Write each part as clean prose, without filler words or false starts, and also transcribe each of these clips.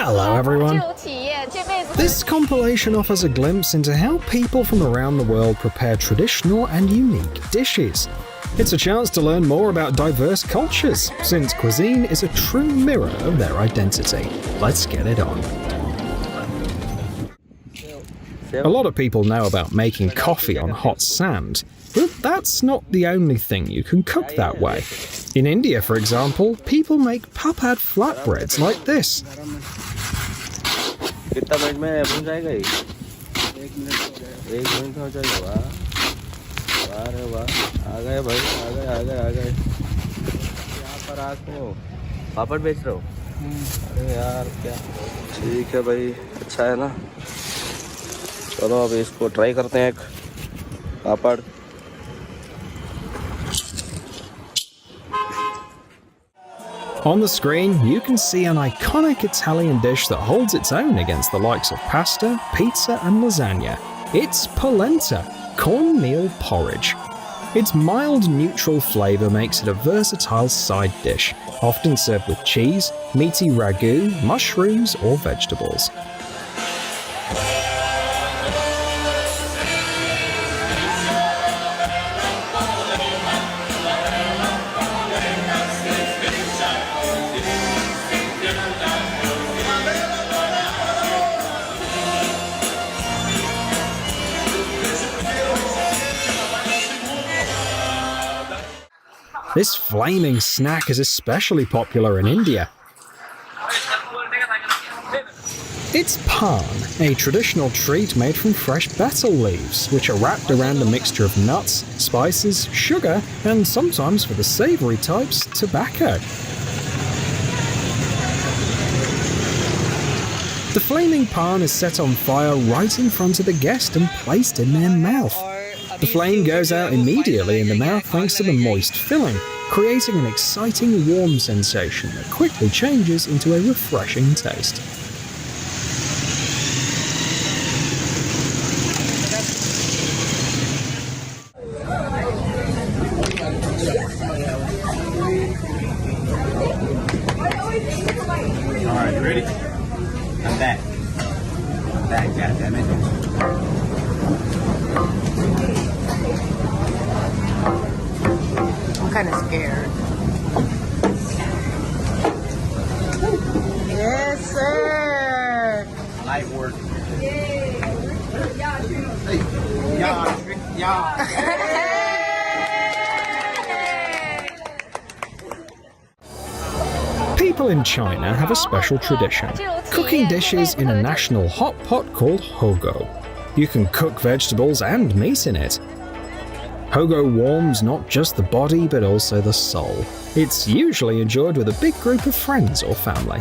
Hello everyone. This compilation offers a glimpse into how people from around the world prepare traditional and unique dishes. It's a chance to learn more about diverse cultures, since cuisine is a true mirror of their identity. Let's get it on. A lot of people know about making coffee on hot sand, but that's not the only thing you can cook that way. In India, for example, people make papad flatbreads like this. कितना minute में बन जाएगा ये? 1 minute हो जाएगा। वाह वाह रे वाह, आ गए भाई, आ गए। यहाँ पर आपको पापड़ बेच रहे हो? अरे यार क्या, ठीक है भाई, अच्छा है ना। चलो अब इसको ट्राई करते हैं, एक पापड़। On the screen, you can see an iconic Italian dish that holds its own against the likes of pasta, pizza, and lasagna. It's polenta, cornmeal porridge. Its mild, neutral flavour makes it a versatile side dish, often served with cheese, meaty ragu, mushrooms, or vegetables. This flaming snack is especially popular in India. It's pan, a traditional treat made from fresh betel leaves, which are wrapped around a mixture of nuts, spices, sugar, and sometimes, for the savoury types, tobacco. The flaming pan is set on fire right in front of the guest and placed in their mouth. The flame goes out immediately in the mouth thanks to the moist filling, creating an exciting warm sensation that quickly changes into a refreshing taste. Alright, ready? I'm back. God damn it. I'm kind of scared. Yes, sir. Light work. Yeah. People in China have a special tradition, cooking dishes in a national hot pot called hogo. You can cook vegetables and meat in it. Hogo warms not just the body but also the soul. It's usually enjoyed with a big group of friends or family.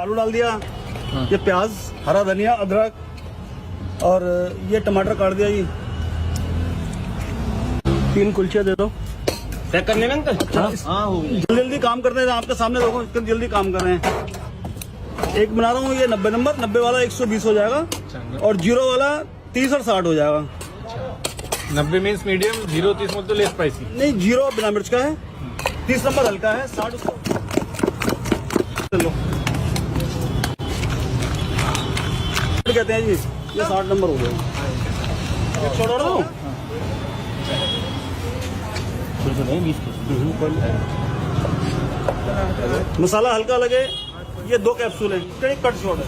आलू डाल दिया, ये प्याज, हरा धनिया, अदरक और ये टमाटर काट दिया जी। 3 कुलचे दे दो। पैक करने में अंकल? हाँ, जल्दी काम करते हैं, आपके सामने देखो, इतनी जल्दी काम कर रहे हैं। एक बना रहा हूँ ये 90 नंबर, 90 वाला 120 हो जाएगा और 0 वाला 30 और 60 हो जाएगा। 90 मीन्स मीडियम, 0 30 मतलब लेस स्पाइसी। नहीं, 0 बिना मिर्च का है, 30 नंबर हल्का है, 60 उसको लो कहते हैं जी। ये 60 नंबर हो गया। छोड़ दो। मसाला हल्का लगे, ये 2 कैप्सूल है, cut shot.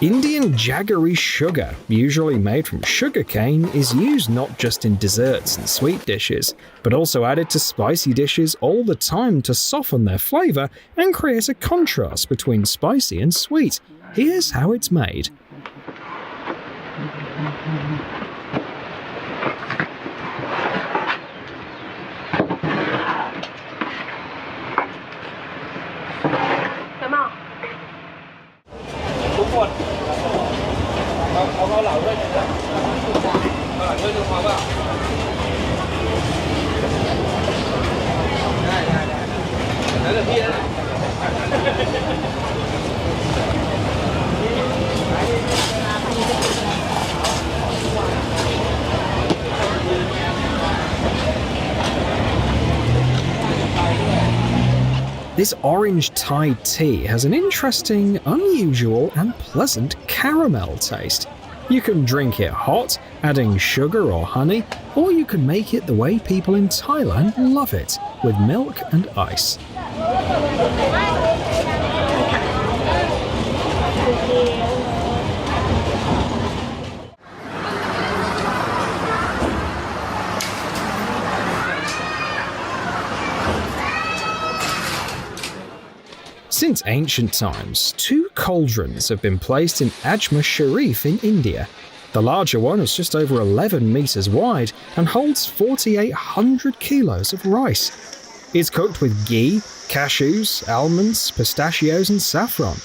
Indian jaggery sugar, usually made from sugarcane, is used not just in desserts and sweet dishes, but also added to spicy dishes all the time to soften their flavor and create a contrast between spicy and sweet. Here's how it's made. This orange Thai tea has an interesting, unusual, and pleasant caramel taste. You can drink it hot, adding sugar or honey, or you can make it the way people in Thailand love it, with milk and ice. Since ancient times, 2 cauldrons have been placed in Ajmer Sharif in India. The larger one is just over 11 meters wide and holds 4,800 kilos of rice. It's cooked with ghee, cashews, almonds, pistachios, and saffron.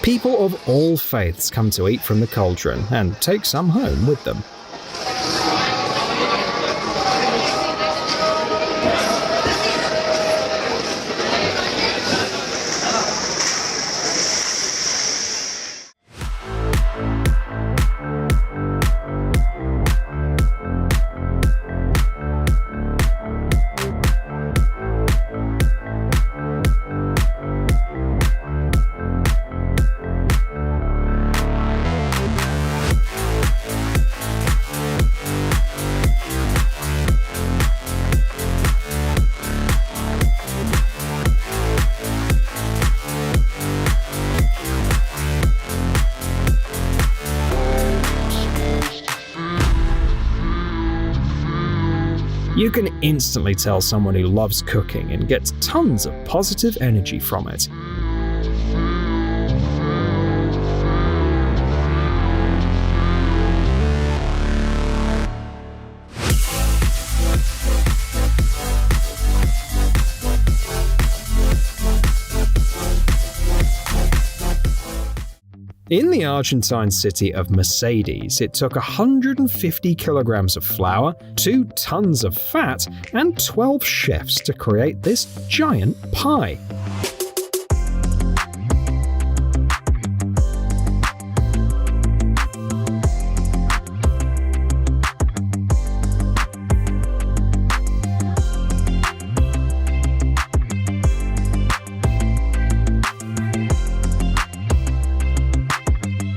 People of all faiths come to eat from the cauldron and take some home with them. You can instantly tell someone who loves cooking and gets tons of positive energy from it. In the Argentine city of Mercedes, it took 150 kilograms of flour, 2 tons of fat, and 12 chefs to create this giant pie.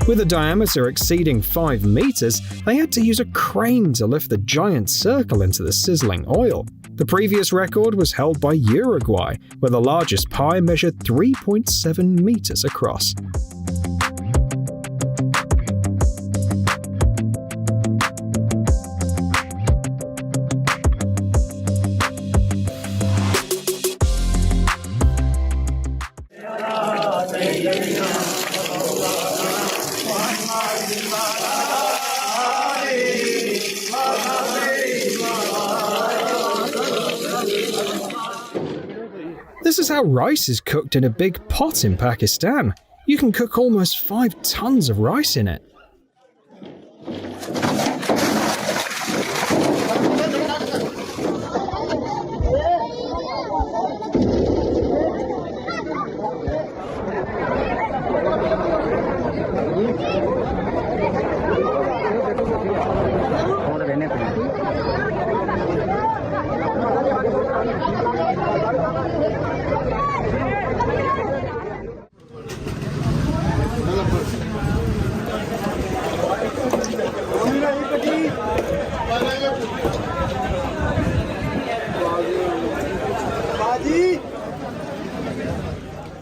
With a diameter exceeding 5 meters, they had to use a crane to lift the giant circle into the sizzling oil. The previous record was held by Uruguay, where the largest pie measured 3.7 meters across. This is how rice is cooked in a big pot in Pakistan. You can cook almost 5 tons of rice in it.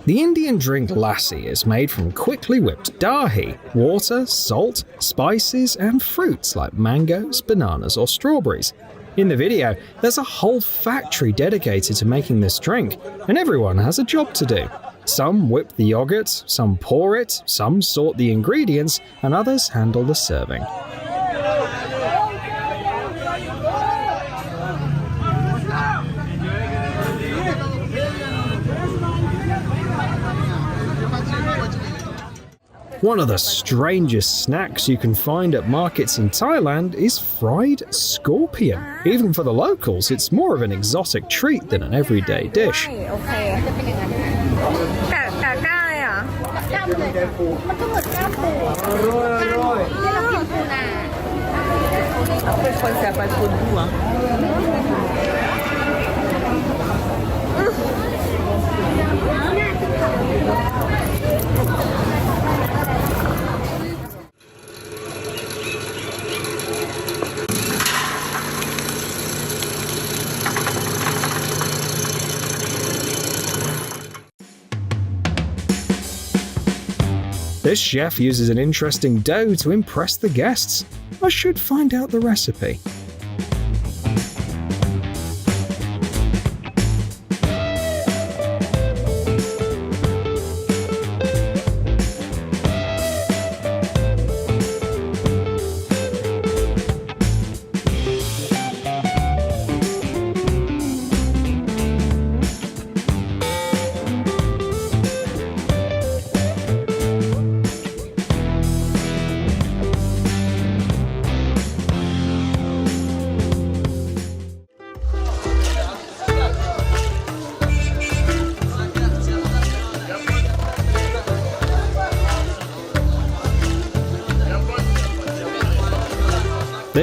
The Indian drink lassi is made from quickly whipped dahi, water, salt, spices, and fruits like mangoes, bananas, or strawberries. In the video, there's a whole factory dedicated to making this drink, and everyone has a job to do. Some whip the yogurt, some pour it, some sort the ingredients, and others handle the serving. One of the strangest snacks you can find at markets in Thailand is fried scorpion. Even for the locals, it's more of an exotic treat than an everyday dish. โอเคแต่กล้าเลยอ่ะกล้ามเลยมันก็เหมือนกล้ามปูที่เรากินปูนาเป็นคนแสบไปปูหัว This chef uses an interesting dough to impress the guests. I should find out the recipe.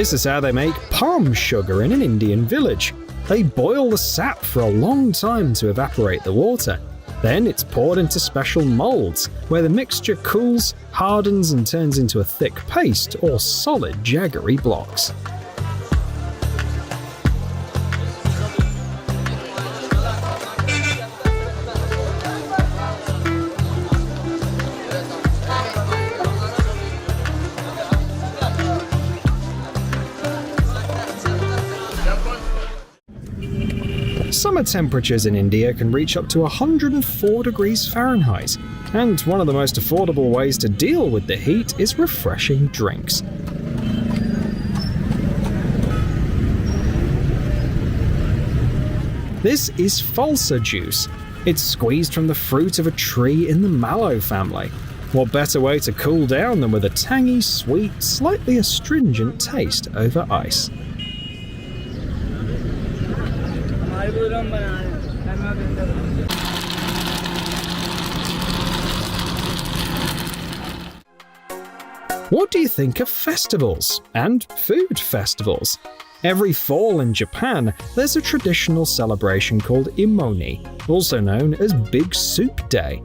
This is how they make palm sugar in an Indian village. They boil the sap for a long time to evaporate the water. Then it's poured into special molds, where the mixture cools, hardens and turns into a thick paste or solid jaggery blocks. Summer temperatures in India can reach up to 104 degrees Fahrenheit, and one of the most affordable ways to deal with the heat is refreshing drinks. This is falsa juice. It's squeezed from the fruit of a tree in the mallow family. What better way to cool down than with a tangy, sweet, slightly astringent taste over ice? What do you think of festivals and food festivals? Every fall in Japan, there's a traditional celebration called Imoni, also known as Big Soup Day.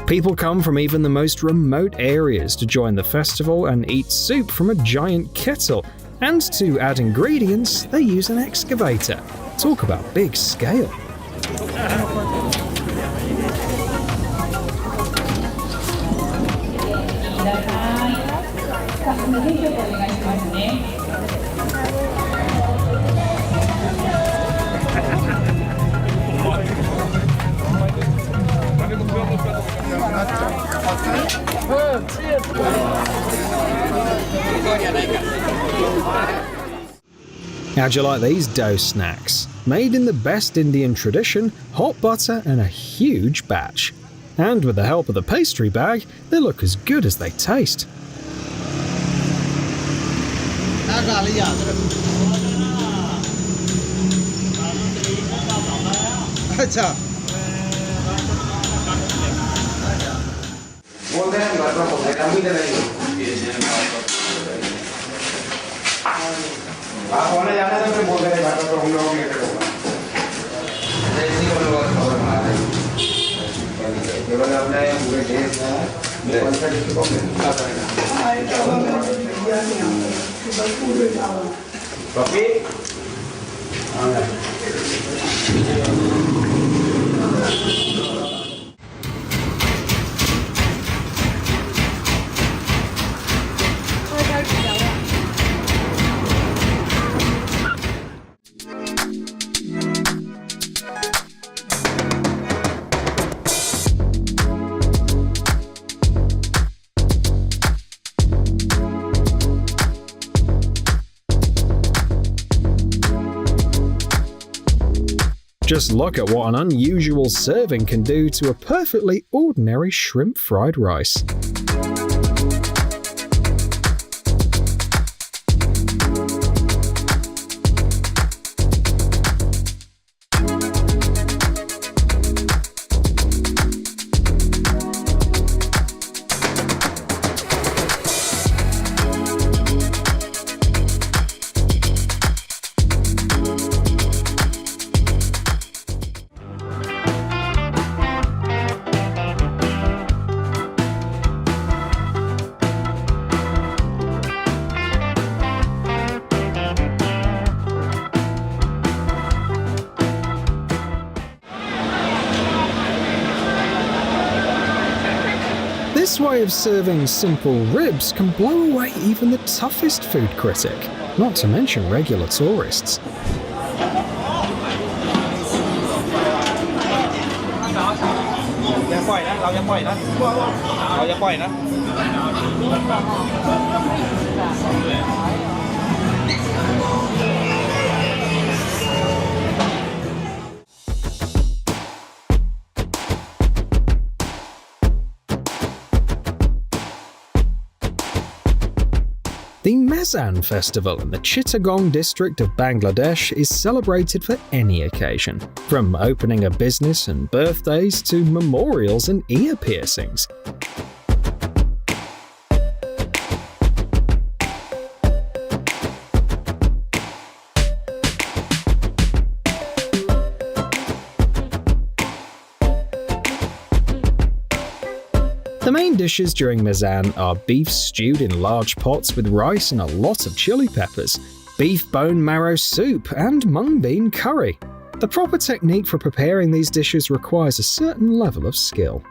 People come from even the most remote areas to join the festival and eat soup from a giant kettle, and to add ingredients, they use an excavator. Talk about big scale. How'd you like these dough snacks? Made in the best Indian tradition, hot butter and a huge batch. And with the help of the pastry bag, they look as good as they taste. Just look at what an unusual serving can do to a perfectly ordinary shrimp fried rice. This way of serving simple ribs can blow away even the toughest food critic, not to mention regular tourists. The Mezan festival in the Chittagong district of Bangladesh is celebrated for any occasion, from opening a business and birthdays to memorials and ear piercings. The main dishes during Mezan are beef stewed in large pots with rice and a lot of chili peppers, beef bone marrow soup, and mung bean curry. The proper technique for preparing these dishes requires a certain level of skill.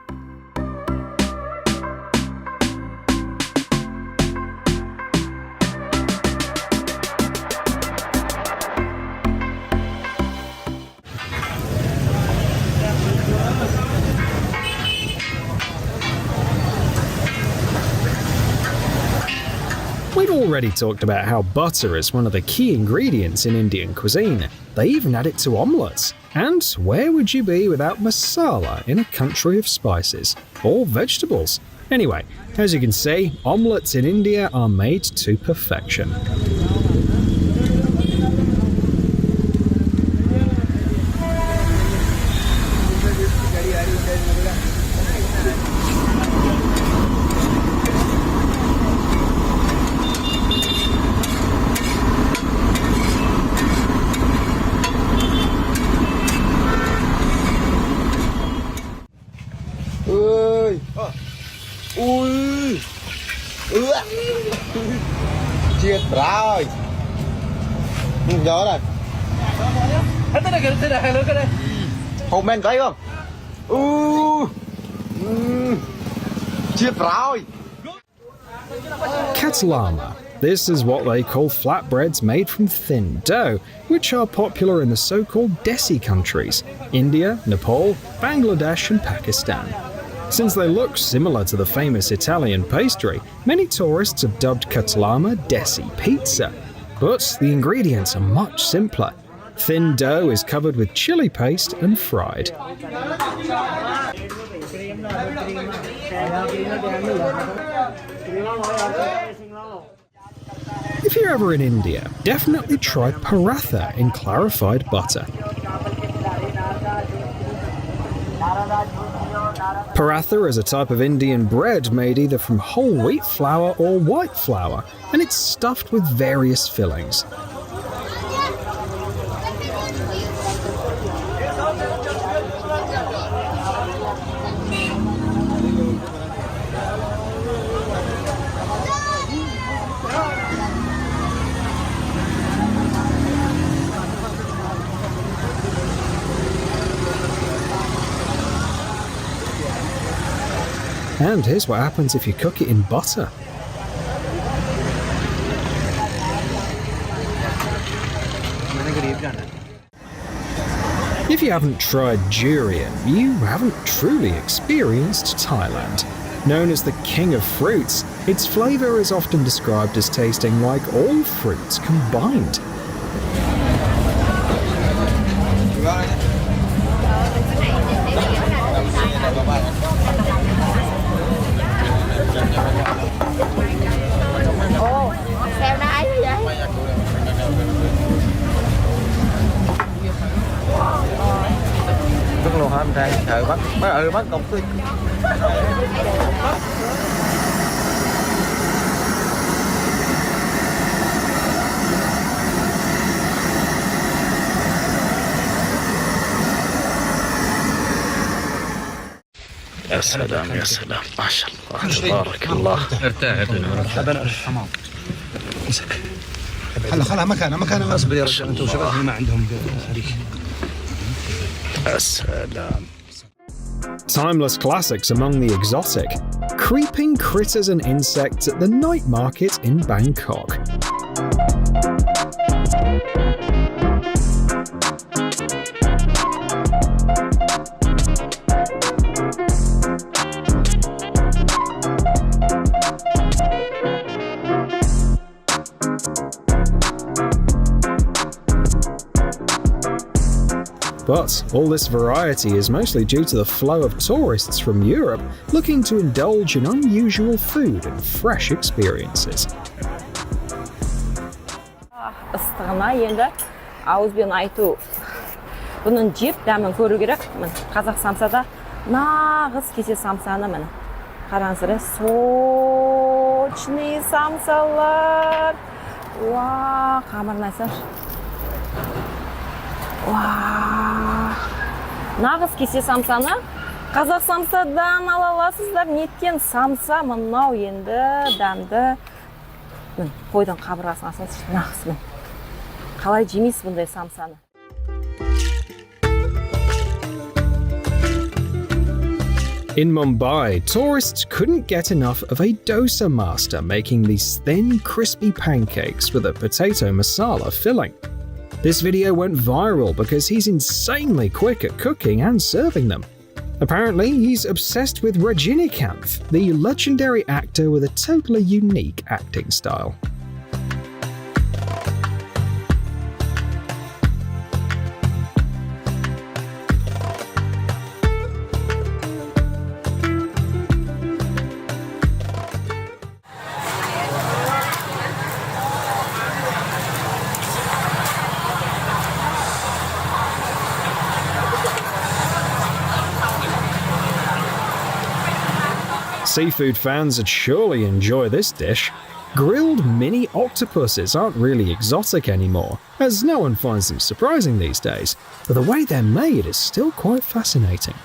We'd already talked about how butter is one of the key ingredients in Indian cuisine. They even add it to omelettes. And where would you be without masala in a country of spices? Or vegetables? Anyway, as you can see, omelettes in India are made to perfection. Chết rồi. Gió này. Hôm men thấy không? Chết rồi. Katlama. This is what they call flatbreads made from thin dough, which are popular in the so-called Desi countries, India, Nepal, Bangladesh and Pakistan. Since they look similar to the famous Italian pastry, many tourists have dubbed katlama Desi pizza. But the ingredients are much simpler. Thin dough is covered with chili paste and fried. If you're ever in India, definitely try paratha in clarified butter. Paratha is a type of Indian bread made either from whole wheat flour or white flour, and it's stuffed with various fillings. And here's what happens if you cook it in butter. If you haven't tried durian, you haven't truly experienced Thailand. Known as the king of fruits, its flavour is often described as tasting like all fruits combined. Bắt cọc thôi. يا سلام يا سلام ما شاء الله تبارك الله. تمام. امسك. خلها مكانه اصبر يا رجال انتم شباب ما عندهم هذيك. يا سلام. Timeless classics among the exotic. Creeping critters and insects at the night market in Bangkok. But all this variety is mostly due to the flow of tourists from Europe looking to indulge in unusual food and fresh experiences. Ыстығына енді ауызбен айту. Бұның жеп дәмін көру керек. Қазақ самсада нағыз кесе самсаны міне. Қараңыздар, сочный самсалар. Уа, қамырнайсар. Нағыз кесе самсаны қазақ самсадан ала аласыздар. Неткен самса мынау енді дәмді. Қойдан қабырғасын асасыз, нағыз мін. Қалай жемейсіз бұндай самсаны? In Mumbai, tourists couldn't get enough of a dosa master making these thin, crispy pancakes with a potato masala filling. This video went viral because he's insanely quick at cooking and serving them. Apparently, he's obsessed with Rajinikanth, the legendary actor with a totally unique acting style. Seafood fans would surely enjoy this dish. Grilled mini octopuses aren't really exotic anymore, as no one finds them surprising these days, but the way they're made is still quite fascinating.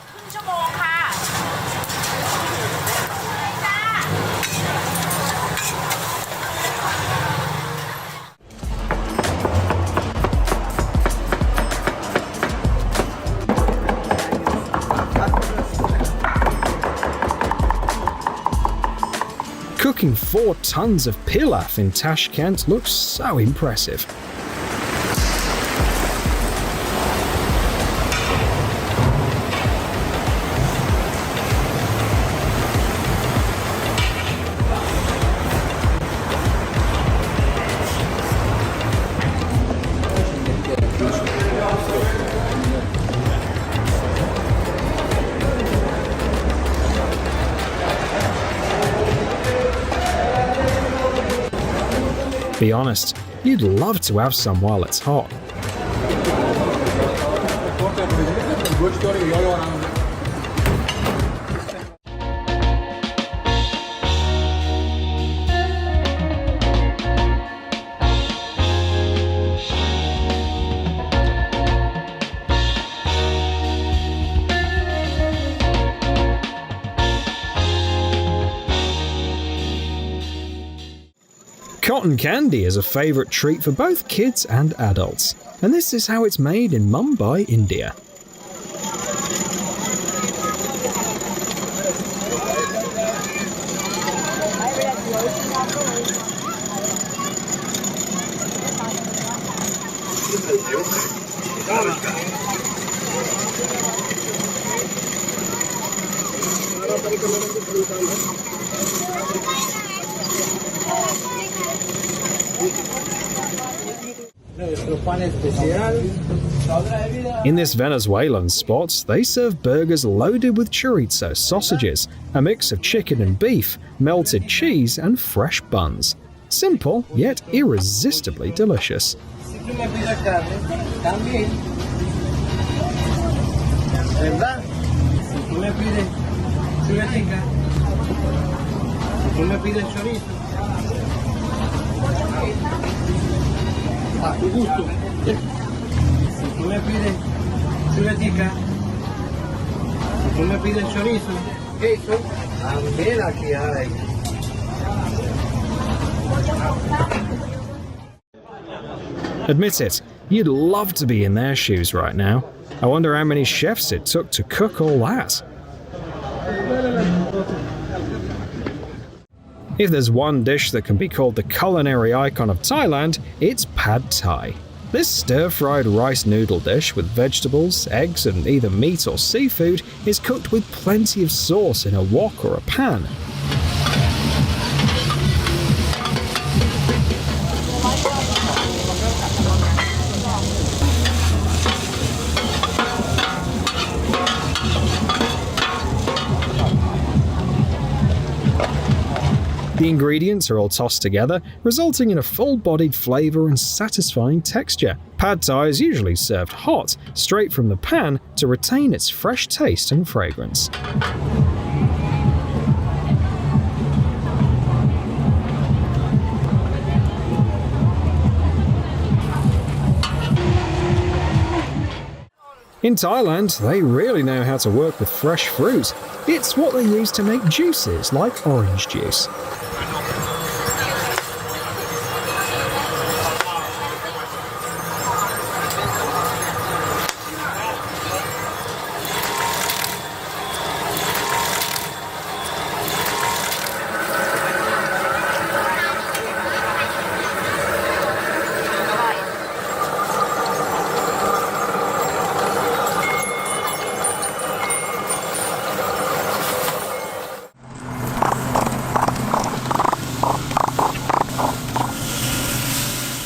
Cooking 4 tons of pilaf in Tashkent looks so impressive. Be honest, you'd love to have some while it's hot. Cotton candy is a favourite treat for both kids and adults, and this is how it's made in Mumbai, India. In this Venezuelan spot, they serve burgers loaded with chorizo sausages, a mix of chicken and beef, melted cheese, and fresh buns. Simple, yet irresistibly delicious. me pide chuletica. Si tú me pides chorizo. A tu gusto. Si tú me pides chuletica. Si tú me pides chorizo. Queso. También aquí hay. Admit it, you'd love to be in their shoes right now. I wonder how many chefs it took to cook all that. If there's one dish that can be called the culinary icon of Thailand, it's Pad Thai. This stir-fried rice noodle dish with vegetables, eggs, and either meat or seafood is cooked with plenty of sauce in a wok or a pan. The ingredients are all tossed together, resulting in a full-bodied flavour and satisfying texture. Pad Thai is usually served hot, straight from the pan, to retain its fresh taste and fragrance. In Thailand, they really know how to work with fresh fruit. It's what they use to make juices like orange juice.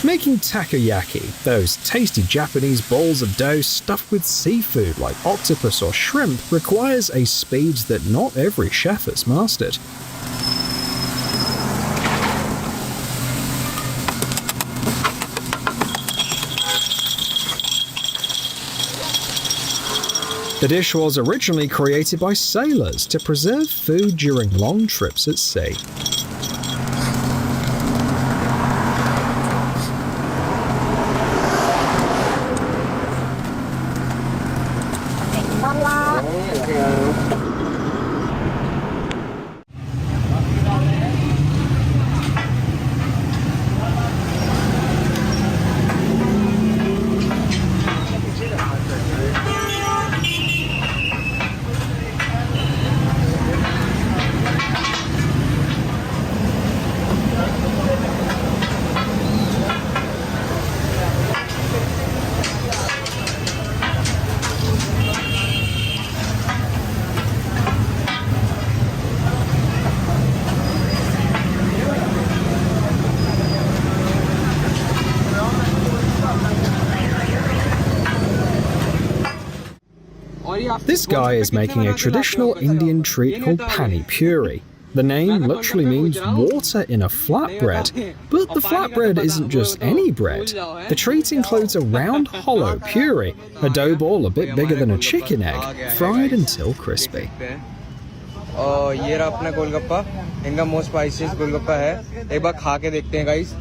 Making takoyaki, those tasty Japanese balls of dough stuffed with seafood like octopus or shrimp, requires a speed that not every chef has mastered. The dish was originally created by sailors to preserve food during long trips at sea. This guy is making a traditional Indian treat called pani puri. The name literally means water in a flatbread, but the flatbread isn't just any bread. The treat includes a round hollow puri, a dough ball a bit bigger than a chicken egg, fried until crispy. और ये रहा अपना गोलगप्पा, इनका most स्पाइसीस्ट golgappa है, एक बार खा के देखते हैं गाइस।